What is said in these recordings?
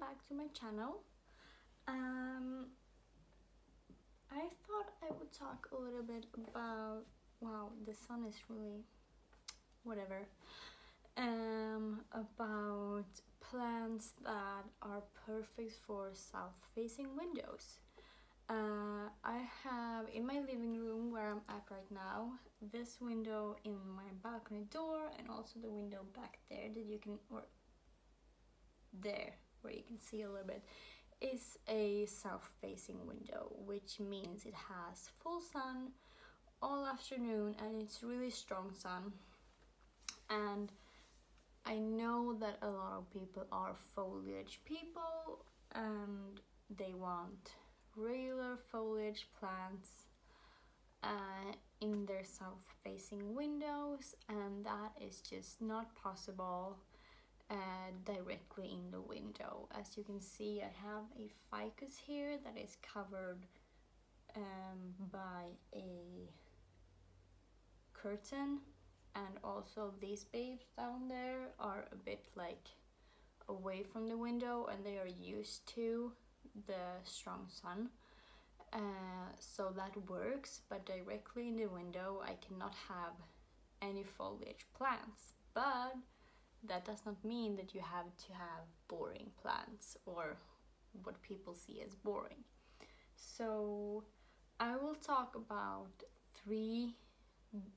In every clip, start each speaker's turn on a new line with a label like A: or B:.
A: back to my channel. I thought I would talk a little bit about, wow, the sun is really whatever, about plants that are perfect for south-facing windows. I have in my living room where I'm at right now, this window in my balcony door, and also the window back there that you can, or there where you can see a little bit, is a south-facing window, which means it has full sun all afternoon and it's really strong sun. And I know that a lot of people are foliage people and they want regular foliage plants in their south-facing windows, and that is just not possible directly in the window. As you can see, I have a ficus here that is covered by a curtain, and also these babes down there are a bit like away from the window and they are used to the strong sun, so that works, but directly in the window I cannot have any foliage plants. But that does not mean that you have to have boring plants or what people see as boring. So I will talk about three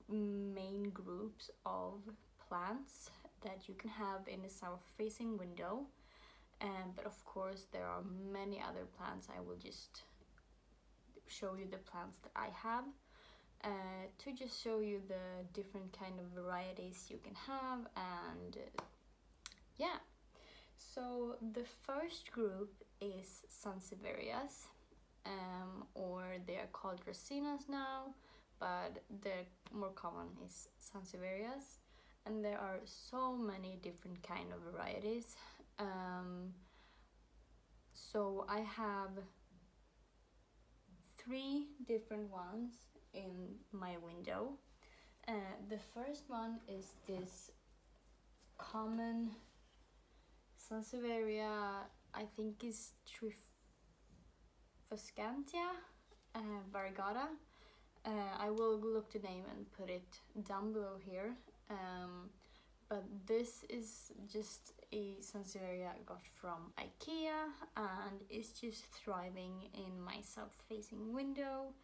A: main groups of plants that you can have in a south-facing window, but of course there are many other plants. I will just show you the plants that I have to just show you the different kind of varieties you can have. And yeah, so the first group is Sansevierias, or they are called Racinas now, but the more common is Sansevierias, and there are so many different kind of varieties. So I have three different ones in my window. The first one is this common Sansevieria, I think is Trifoscantia variegata. I will look the name and put it down below here. But this is just a Sansevieria I got from IKEA and it's just thriving in my south-facing window.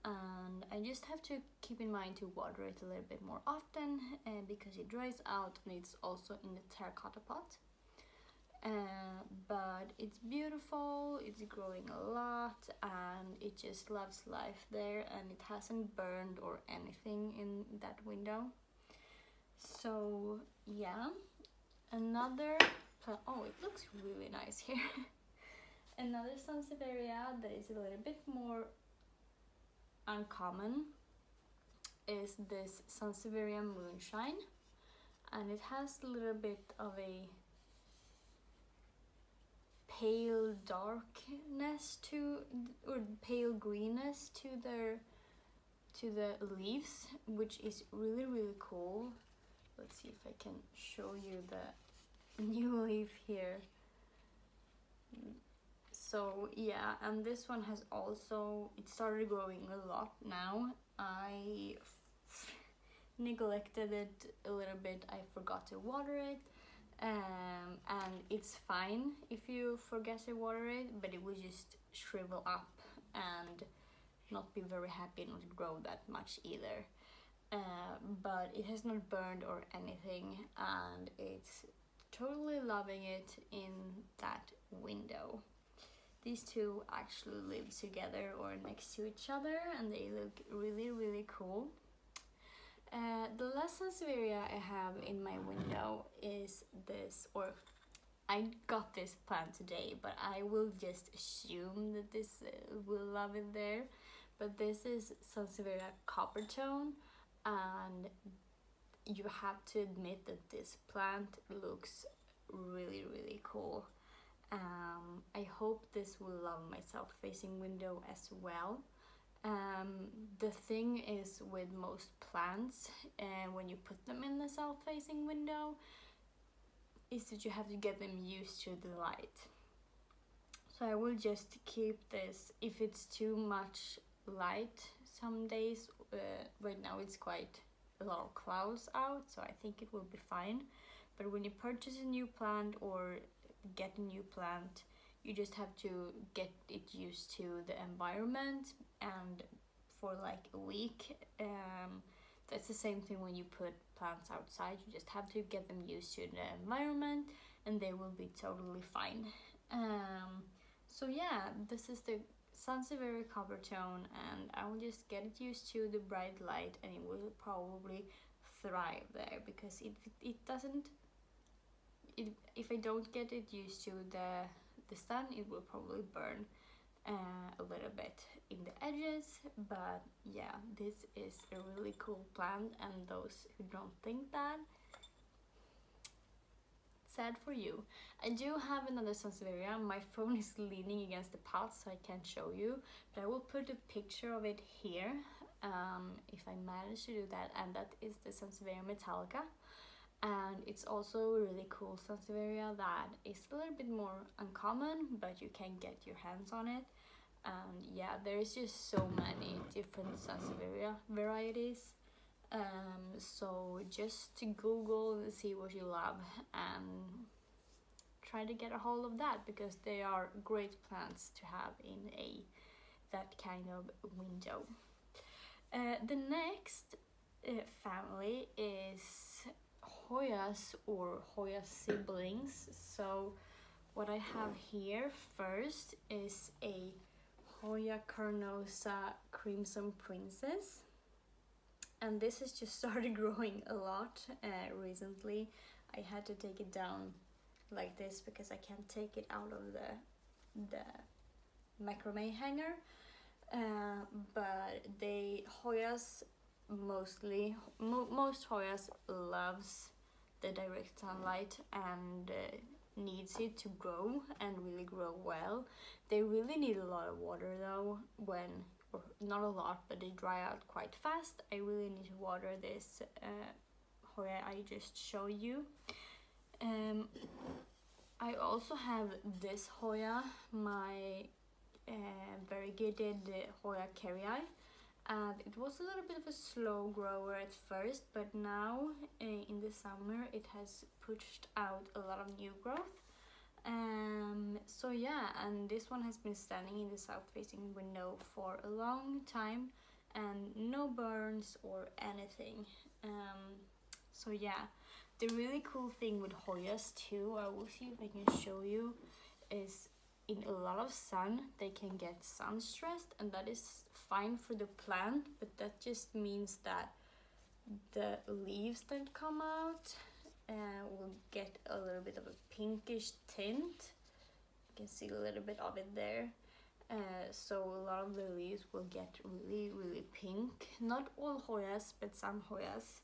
A: And I just have to keep in mind to water it a little bit more often because it dries out, and it's also in the terracotta pot. But it's beautiful, it's growing a lot, and it just loves life there, and it hasn't burned or anything in that window. So yeah, another plant, oh, it looks really nice here. Another Sansevieria that is a little bit more uncommon is this Sansevieria moonshine, and it has a little bit of a pale darkness to, or pale greenness to the leaves, which is really cool. Let's see if I can show you the new leaf here. So yeah, and this one has also, it started growing a lot now. I neglected it a little bit, I forgot to water it. And it's fine if you forget to water it, but it will just shrivel up and not be very happy, not grow that much either. But it has not burned or anything, and it's totally loving it in that window. These two actually live together or next to each other, and they look really cool. The last Sansevieria I have in my window is this, or I got this plant today, but I will just assume that this will love it there. But this is Sansevieria Coppertone, and you have to admit that this plant looks really cool. I hope this will love my south-facing window as well. The thing is with most plants, when you put them in the south-facing window, is that you have to get them used to the light. So I will just keep this. If it's too much light some days, right now it's quite a lot of clouds out, so I think it will be fine. But when you purchase a new plant or get a new plant, you just have to get it used to the environment, and for like a week. That's the same thing when you put plants outside. You just have to get them used to the environment and they will be totally fine. So yeah, this is the Sansevieria copper tone, and I will just get it used to the bright light and it will probably thrive there, because it doesn't, if I don't get it used to the sun, it will probably burn a little bit in the edges. But yeah, this is a really cool plant, and those who don't think that, sad for you. I do have another Sansevieria. My phone is leaning against the pot, so I can't show you, but I will put a picture of it here if I manage to do that. And that is the Sansevieria metallica, and it's also a really cool Sansevieria that is a little bit more uncommon, but you can get your hands on it. And yeah, there's just so many different Sansevieria varieties. So just to Google and see what you love and try to get a hold of that, because they are great plants to have in that kind of window. The next family is Hoyas or Hoya siblings. So what I have here first is a Hoya carnosa crimson princess, and this has just started growing a lot recently. I had to take it down like this because I can't take it out of the macrame hanger. But Hoyas mostly, most Hoyas loves the direct sunlight and needs it to grow and really grow well. They really need a lot of water though, or not a lot, but they dry out quite fast. I really need to water this Hoya I just showed you. I also have this Hoya, my variegated Hoya kerrii, and it was a little bit of a slow grower at first, but now in the summer it has pushed out a lot of new growth. So yeah, and this one has been standing in the south-facing window for a long time, and no burns or anything. So yeah, the really cool thing with Hoyas too, I will see if I can show you, is in a lot of sun they can get sun stressed, and that is fine for the plant, but that just means that the leaves that come out will get a little bit of a pinkish tint. You can see a little bit of it there. So a lot of the leaves will get really pink. Not all Hoyas, but some Hoyas,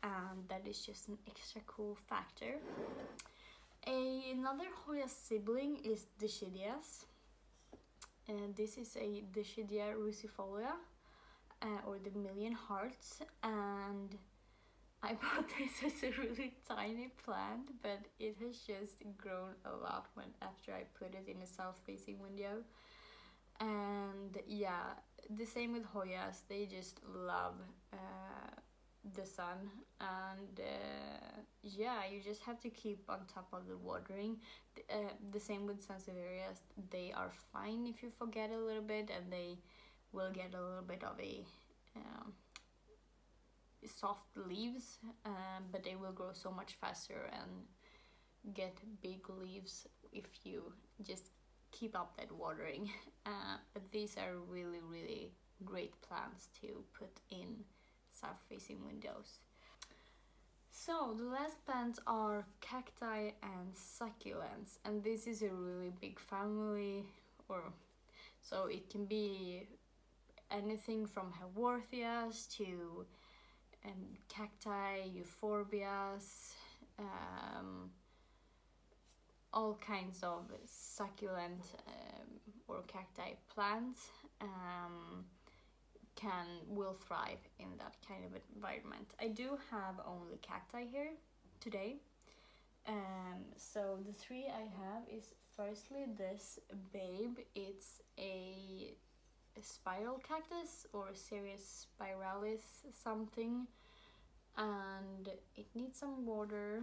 A: and that is just an extra cool factor. Another Hoya sibling is Desidias, and this is a Desidia rucifolia, or the million hearts, and I bought this as a really tiny plant, but it has just grown a lot after I put it in a south-facing window. And yeah, the same with Hoyas, they just love the sun, and yeah, you just have to keep on top of the watering. The same with Sansevierias, they are fine if you forget a little bit, and they will get a little bit of a soft leaves, but they will grow so much faster and get big leaves if you just keep up that watering. But these are really great plants to put in south-facing windows. So the last plants are cacti and succulents, and this is a really big family, so it can be anything from haworthias to cacti, euphorbias, all kinds of succulent or cacti plants will thrive in that kind of environment. I do have only cacti here today, So the three I have is firstly this babe. It's a spiral cactus or Cereus spiralis something, and it needs some water,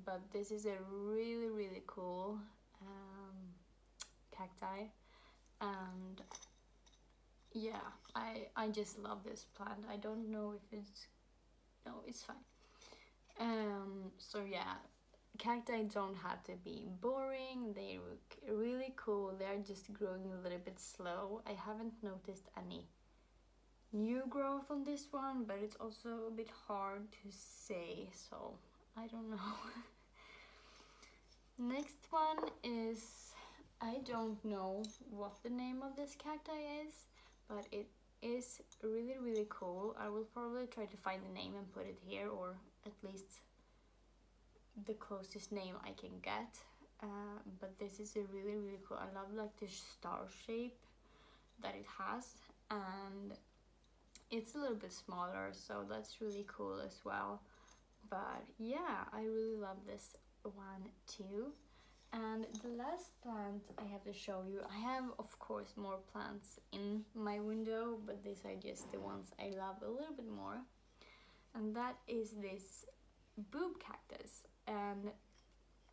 A: but this is a really cool cacti, and yeah, I just love this plant. I don't know if it's, no, it's fine. So yeah, cacti don't have to be boring. They look really cool. They're just growing a little bit slow. I haven't noticed any new growth on this one, but it's also a bit hard to say, so I don't know. Next one is, I don't know what the name of this cacti is, but it is really cool. I will probably try to find the name and put it here, or at least the closest name I can get. But this is a really cool. I love like the star shape that it has, and it's a little bit smaller, so that's really cool as well. But yeah, I really love this one too. And the last plant I have to show you, I have of course more plants in my window, but these are just the ones I love a little bit more. And that is this boob cactus, and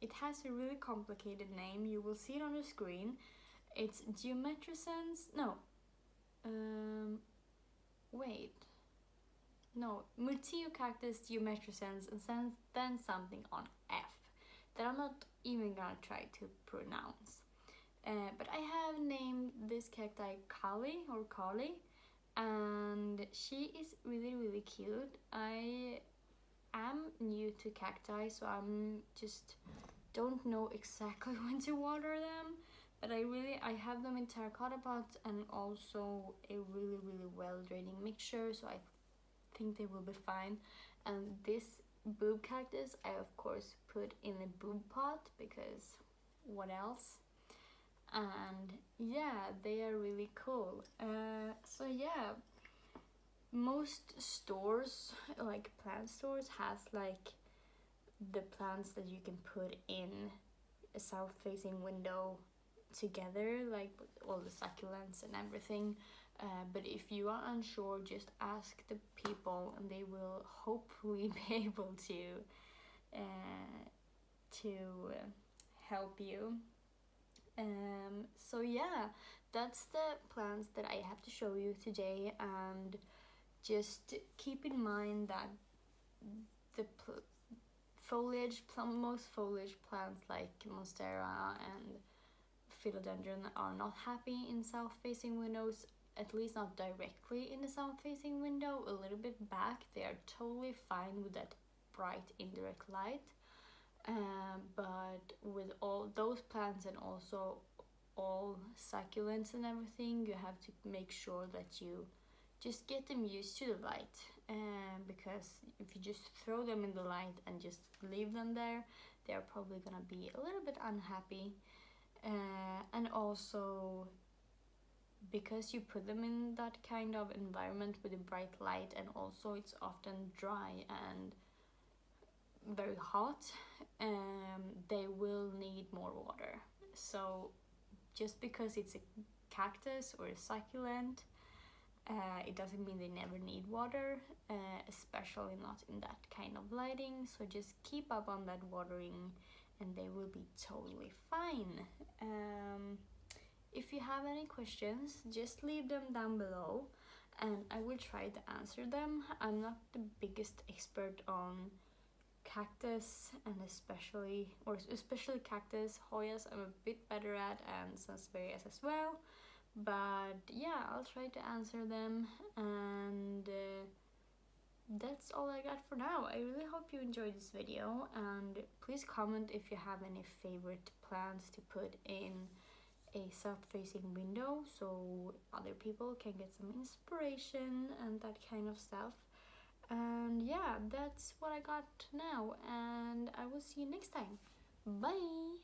A: it has a really complicated name. You will see it on the screen. It's geometricens, no, Murtiocactus geometricens, and then something on F that I'm not even gonna try to pronounce. But I have named this cacti Kali or Kali, and she is really cute. I am new to cacti, so I'm just don't know exactly when to water them, but I have them in terracotta pots and also a really well draining mixture, so I think they will be fine. And this boob cactus I of course put in a boob pot, because what else? And yeah, they are really cool. So yeah, most stores, like plant stores, has like the plants that you can put in a south-facing window together, like all the succulents and everything. But if you are unsure, just ask the people, and they will hopefully be able to help you. So yeah, that's the plants that I have to show you today, and just keep in mind that the most foliage plants like monstera and philodendron are not happy in south-facing windows, at least not directly in the south-facing window. A little bit back, they are totally fine with that bright indirect light. But with all those plants and also all succulents and everything, you have to make sure that you just get them used to the light, because if you just throw them in the light and just leave them there, they're probably gonna be a little bit unhappy. And also because you put them in that kind of environment with a bright light, and also it's often dry and very hot, they will need more water. So just because it's a cactus or a succulent, it doesn't mean they never need water, especially not in that kind of lighting. So just keep up on that watering and they will be totally fine. If you have any questions, just leave them down below and I will try to answer them. I'm not the biggest expert on cactus, and especially cactus. Hoyas I'm a bit better at, and Sansevieria as well. But yeah, I'll try to answer them, and that's all I got for now. I really hope you enjoyed this video, and please comment if you have any favorite plants to put in a south-facing window, so other people can get some inspiration and that kind of stuff. And yeah, that's what I got now, and I will see you next time. Bye!